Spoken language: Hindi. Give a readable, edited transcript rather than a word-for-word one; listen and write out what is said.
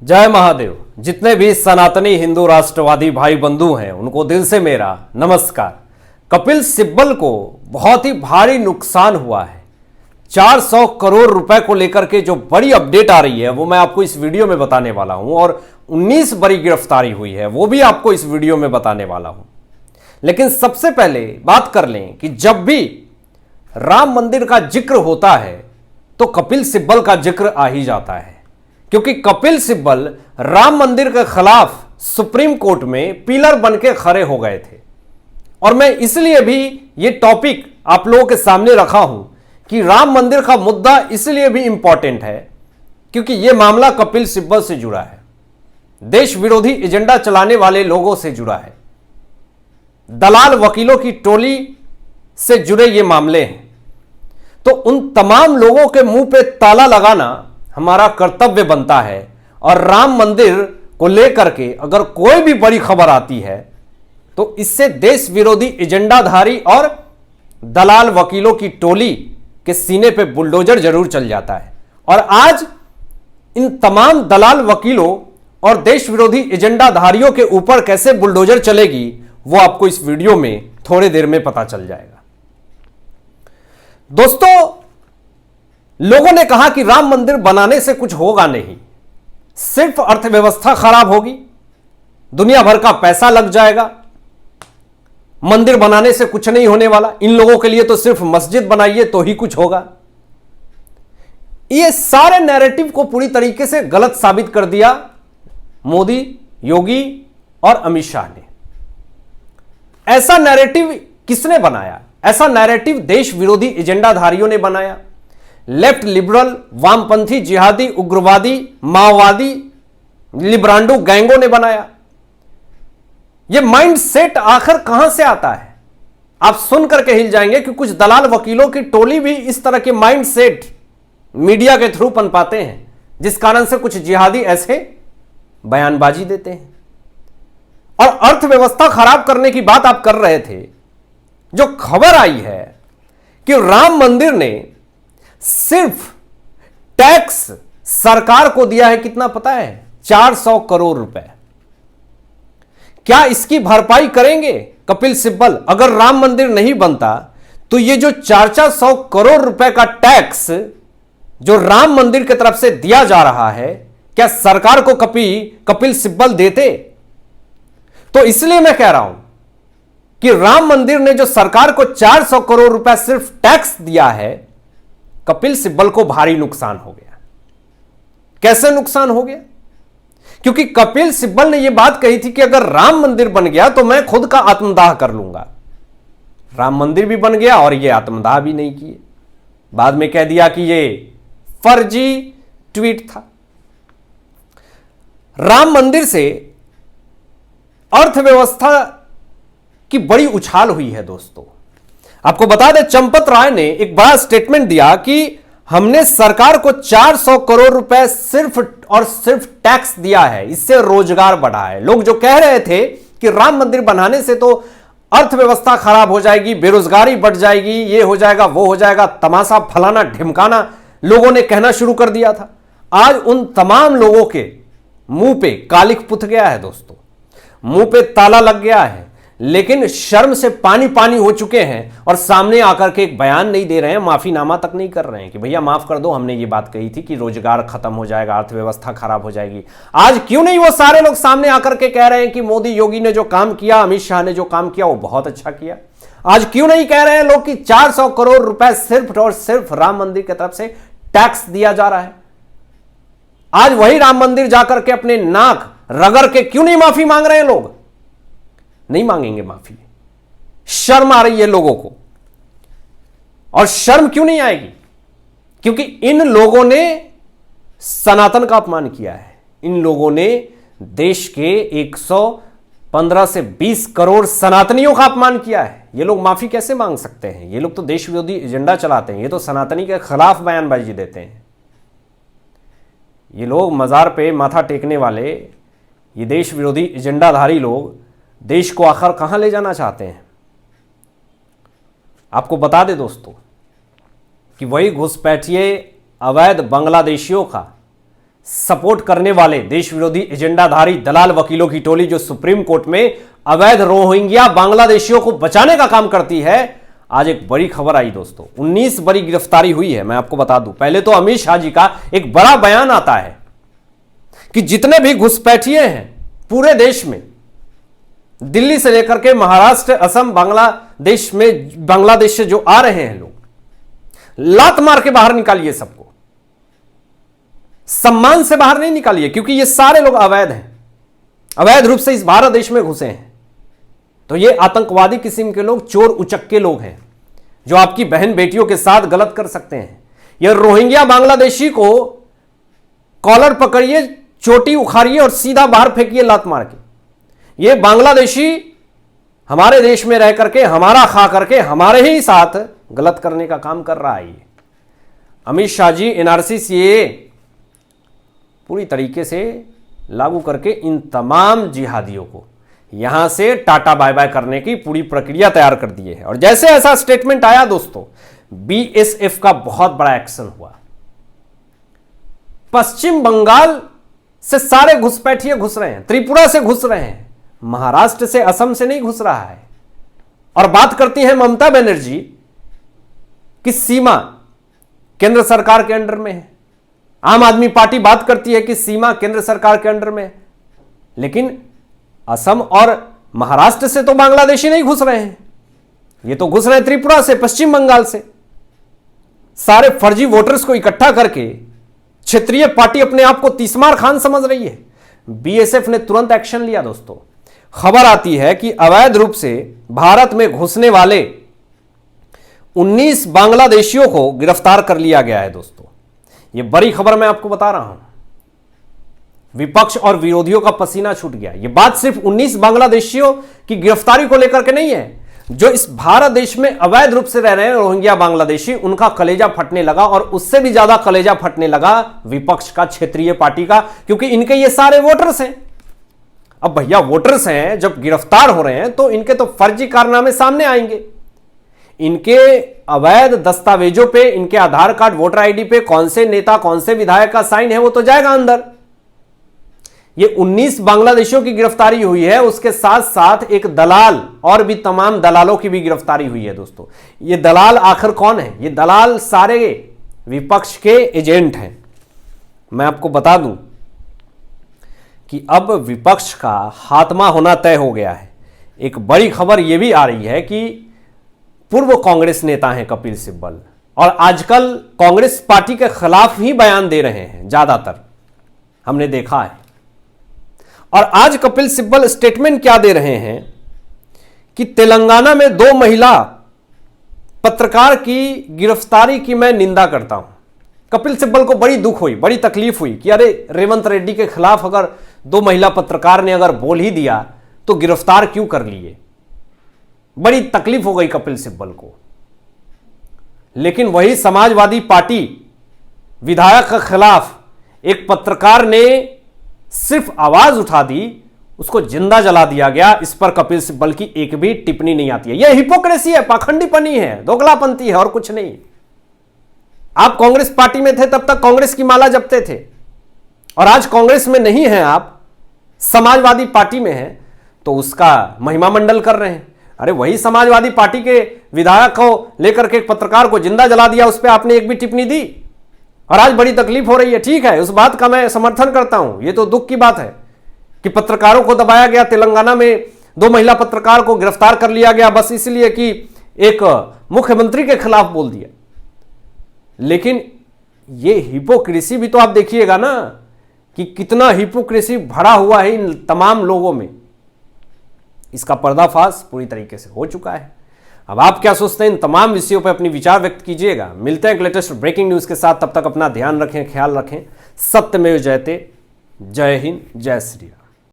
जय महादेव। जितने भी सनातनी हिंदू राष्ट्रवादी भाई बंधु हैं उनको दिल से मेरा नमस्कार। कपिल सिब्बल को बहुत ही भारी नुकसान हुआ है। 400 करोड़ रुपए को लेकर के जो बड़ी अपडेट आ रही है वो मैं आपको इस वीडियो में बताने वाला हूं और 19 बड़ी गिरफ्तारी हुई है वो भी आपको इस वीडियो में बताने वाला हूं। लेकिन सबसे पहले बात कर लें कि जब भी राम मंदिर का जिक्र होता है तो कपिल सिब्बल का जिक्र आ ही जाता है, क्योंकि कपिल सिब्बल राम मंदिर के खिलाफ सुप्रीम कोर्ट में पिलर बन के खड़े हो गए थे। और मैं इसलिए भी ये टॉपिक आप लोगों के सामने रखा हूं कि राम मंदिर का मुद्दा इसलिए भी इंपॉर्टेंट है क्योंकि यह मामला कपिल सिब्बल से जुड़ा है, देश विरोधी एजेंडा चलाने वाले लोगों से जुड़ा है, दलाल वकीलों की टोली से जुड़े ये मामले हैं। तो उन तमाम लोगों के मुंह पे ताला लगाना हमारा कर्तव्य बनता है। और राम मंदिर को लेकर के अगर कोई भी बड़ी खबर आती है तो इससे देश विरोधी एजेंडाधारी और दलाल वकीलों की टोली के सीने पे बुलडोजर जरूर चल जाता है। और आज इन तमाम दलाल वकीलों और देश विरोधी एजेंडाधारियों के ऊपर कैसे बुलडोजर चलेगी वो आपको इस वीडियो में थोड़ी देर में पता चल जाएगा। दोस्तों, लोगों ने कहा कि राम मंदिर बनाने से कुछ होगा नहीं, सिर्फ अर्थव्यवस्था खराब होगी, दुनिया भर का पैसा लग जाएगा, मंदिर बनाने से कुछ नहीं होने वाला, इन लोगों के लिए तो सिर्फ मस्जिद बनाइए तो ही कुछ होगा। ये सारे नैरेटिव को पूरी तरीके से गलत साबित कर दिया मोदी, योगी और अमित शाह ने। ऐसा नैरेटिव किसने बनाया? ऐसा नैरेटिव देश विरोधी एजेंडाधारियों ने बनाया। लेफ्ट लिबरल, वामपंथी, जिहादी, उग्रवादी, माओवादी, लिब्रांडो गैंगों ने बनाया। यह माइंड सेट आखिर कहां से आता है? आप सुन करके हिल जाएंगे कि कुछ दलाल वकीलों की टोली भी इस तरह के माइंड सेट मीडिया के थ्रू पनपाते हैं, जिस कारण से कुछ जिहादी ऐसे बयानबाजी देते हैं। और अर्थव्यवस्था खराब करने की बात आप कर रहे थे। जो खबर आई है कि राम मंदिर ने सिर्फ टैक्स सरकार को दिया है, कितना पता है? 400 करोड़ रुपए। क्या इसकी भरपाई करेंगे कपिल सिब्बल? अगर राम मंदिर नहीं बनता तो ये जो 400 करोड़ रुपए का टैक्स जो राम मंदिर की तरफ से दिया जा रहा है, क्या सरकार को कपिल सिब्बल देते? तो इसलिए मैं कह रहा हूं कि राम मंदिर ने जो सरकार को 400 करोड़ रुपए सिर्फ टैक्स दिया है, कपिल सिब्बल को भारी नुकसान हो गया। कैसे नुकसान हो गया? क्योंकि कपिल सिब्बल ने यह बात कही थी कि अगर राम मंदिर बन गया तो मैं खुद का आत्मदाह कर लूंगा। राम मंदिर भी बन गया और यह आत्मदाह भी नहीं किए। बाद में कह दिया कि यह फर्जी ट्वीट था। राम मंदिर से अर्थव्यवस्था की बड़ी उछाल हुई है। दोस्तों, आपको बता दें, चंपत राय ने एक बड़ा स्टेटमेंट दिया कि हमने सरकार को 400 करोड़ रुपए सिर्फ और सिर्फ टैक्स दिया है, इससे रोजगार बढ़ा है। लोग जो कह रहे थे कि राम मंदिर बनाने से तो अर्थव्यवस्था खराब हो जाएगी, बेरोजगारी बढ़ जाएगी, ये हो जाएगा, वो हो जाएगा, तमाशा फलाना ढिमकाना लोगों ने कहना शुरू कर दिया था। आज उन तमाम लोगों के मुंह पे कालिक पुत गया है। दोस्तों, मुंह पे ताला लग गया है, लेकिन शर्म से पानी पानी हो चुके हैं और सामने आकर के एक बयान नहीं दे रहे हैं, माफीनामा तक नहीं कर रहे हैं कि भैया माफ कर दो, हमने ये बात कही थी कि रोजगार खत्म हो जाएगा, अर्थव्यवस्था खराब हो जाएगी। आज क्यों नहीं वो सारे लोग सामने आकर के कह रहे हैं कि मोदी योगी ने जो काम किया, अमित शाह ने जो काम किया वो बहुत अच्छा किया? आज क्यों नहीं कह रहे हैं लोग कि 400 करोड़ रुपए सिर्फ और सिर्फ राम मंदिर की तरफ से टैक्स दिया जा रहा है? आज वही राम मंदिर जाकर के अपने नाक रगड़ के क्यों नहीं माफी मांग रहे हैं? लोग नहीं मांगेंगे माफी। शर्म आ रही है लोगों को। और शर्म क्यों नहीं आएगी? क्योंकि इन लोगों ने सनातन का अपमान किया है। इन लोगों ने देश के 115 से 20 करोड़ सनातनियों का अपमान किया है। ये लोग माफी कैसे मांग सकते हैं? ये लोग तो देश विरोधी एजेंडा चलाते हैं, ये तो सनातनी के खिलाफ बयानबाजी देते हैं। ये लोग मजार पे माथा टेकने वाले, ये देश विरोधी एजेंडाधारी लोग देश को आखिर कहां ले जाना चाहते हैं? आपको बता दें दोस्तों कि वही घुसपैठिए अवैध बांग्लादेशियों का सपोर्ट करने वाले देश विरोधी एजेंडाधारी दलाल वकीलों की टोली जो सुप्रीम कोर्ट में अवैध रोहिंग्या बांग्लादेशियों को बचाने का काम करती है, आज एक बड़ी खबर आई दोस्तों। 19 बड़ी गिरफ्तारी हुई है। मैं आपको बता दूं, पहले तो अमित शाह जी का एक बड़ा बयान आता है कि जितने भी घुसपैठिए हैं पूरे देश में, दिल्ली से लेकर के महाराष्ट्र, असम, बांग्लादेश से जो आ रहे हैं लोग, लात मार के बाहर निकालिए सबको, सम्मान से बाहर नहीं निकालिए, क्योंकि ये सारे लोग अवैध हैं, अवैध रूप से इस भारत देश में घुसे हैं। तो ये आतंकवादी किस्म के लोग, चोर उचक्के लोग हैं जो आपकी बहन बेटियों के साथ गलत कर सकते हैं। ये रोहिंग्या बांग्लादेशी को कॉलर पकड़िए, चोटी उखाड़िए और सीधा बाहर फेंकिए लात मार के। ये बांग्लादेशी हमारे देश में रह करके, हमारा खा करके, हमारे ही साथ गलत करने का काम कर रहा है। ये अमित शाह जी एनआरसी सीएए पूरी तरीके से लागू करके इन तमाम जिहादियों को यहां से टाटा बाय बाय करने की पूरी प्रक्रिया तैयार कर दिए है। और जैसे ऐसा स्टेटमेंट आया दोस्तों, बीएसएफ का बहुत बड़ा एक्शन हुआ। पश्चिम बंगाल से सारे घुसपैठिए घुस रहे हैं, त्रिपुरा से घुस रहे हैं, महाराष्ट्र से, असम से नहीं घुस रहा है। और बात करती हैं ममता बनर्जी कि सीमा केंद्र सरकार के अंडर में है। आम आदमी पार्टी बात करती है कि सीमा केंद्र सरकार के अंडर में है, लेकिन असम और महाराष्ट्र से तो बांग्लादेशी नहीं घुस रहे हैं, ये तो घुस रहे हैं त्रिपुरा से, पश्चिम बंगाल से। सारे फर्जी वोटर्स को इकट्ठा करके क्षेत्रीय पार्टी अपने आप को तीसमार खान समझ रही है। बीएसएफ ने तुरंत एक्शन लिया दोस्तों। खबर आती है कि अवैध रूप से भारत में घुसने वाले 19 बांग्लादेशियों को गिरफ्तार कर लिया गया है दोस्तों। यह बड़ी खबर मैं आपको बता रहा हूं। विपक्ष और विरोधियों का पसीना छूट गया। यह बात सिर्फ 19 बांग्लादेशियों की गिरफ्तारी को लेकर के नहीं है। जो इस भारत देश में अवैध रूप से रह रहे हैं रोहिंग्या बांग्लादेशी, उनका कलेजा फटने लगा, और उससे भी ज्यादा कलेजा फटने लगा विपक्ष का, क्षेत्रीय पार्टी का, क्योंकि इनके ये सारे वोटर्स हैं। अब भैया वोटर्स हैं, जब गिरफ्तार हो रहे हैं तो इनके तो फर्जी कारनामे सामने आएंगे। इनके अवैध दस्तावेजों पे, इनके आधार कार्ड, वोटर आईडी पे कौन से नेता, कौन से विधायक का साइन है, वो तो जाएगा अंदर। ये 19 बांग्लादेशियों की गिरफ्तारी हुई है, उसके साथ साथ एक दलाल और भी तमाम दलालों की भी गिरफ्तारी हुई है दोस्तों। ये दलाल आखिर कौन है? ये दलाल सारे विपक्ष के एजेंट हैं। मैं आपको बता दूं कि अब विपक्ष का खात्मा होना तय हो गया है। एक बड़ी खबर यह भी आ रही है कि पूर्व कांग्रेस नेता हैं कपिल सिब्बल, और आजकल कांग्रेस पार्टी के खिलाफ ही बयान दे रहे हैं ज्यादातर, हमने देखा है। और आज कपिल सिब्बल स्टेटमेंट क्या दे रहे हैं कि तेलंगाना में 2 महिला पत्रकार की गिरफ्तारी की मैं निंदा करता हूं। कपिल सिब्बल को बड़ी दुख हुई, बड़ी तकलीफ हुई कि अरे रेवंत रेड्डी के खिलाफ अगर 2 महिला पत्रकार ने अगर बोल ही दिया तो गिरफ्तार क्यों कर लिए। बड़ी तकलीफ हो गई कपिल सिब्बल को। लेकिन वही समाजवादी पार्टी विधायक के खिलाफ एक पत्रकार ने सिर्फ आवाज उठा दी, उसको जिंदा जला दिया गया। इस पर कपिल सिब्बल की एक भी टिप्पणी नहीं आती है। यह हिपोक्रेसी है, पाखंडीपनी है, दोगलापंती है और कुछ नहीं। आप कांग्रेस पार्टी में थे तब तक कांग्रेस की माला जपते थे, और आज कांग्रेस में नहीं है, आप समाजवादी पार्टी में हैं, तो उसका महिमा मंडल कर रहे हैं। अरे वही समाजवादी पार्टी के विधायक को लेकर के एक पत्रकार को जिंदा जला दिया, उस पर आपने एक भी टिप्पणी दी, और आज बड़ी तकलीफ हो रही है। ठीक है, उस बात का मैं समर्थन करता हूं। यह तो दुख की बात है कि पत्रकारों को दबाया गया। तेलंगाना में 2 महिला पत्रकार को गिरफ्तार कर लिया गया बस इसलिए कि एक मुख्यमंत्री के खिलाफ बोल दिया। लेकिन यह हिपोक्रेसी भी तो आप देखिएगा ना कि कितना हिपोक्रेसी भरा हुआ है इन तमाम लोगों में। इसका पर्दाफाश पूरी तरीके से हो चुका है। अब आप क्या सोचते हैं, इन तमाम विषयों पर अपनी विचार व्यक्त कीजिएगा। मिलते हैं एक लेटेस्ट ब्रेकिंग न्यूज के साथ, तब तक अपना ध्यान रखें, ख्याल रखें। सत्यमेव जयते। जय हिंद, जय श्री राम।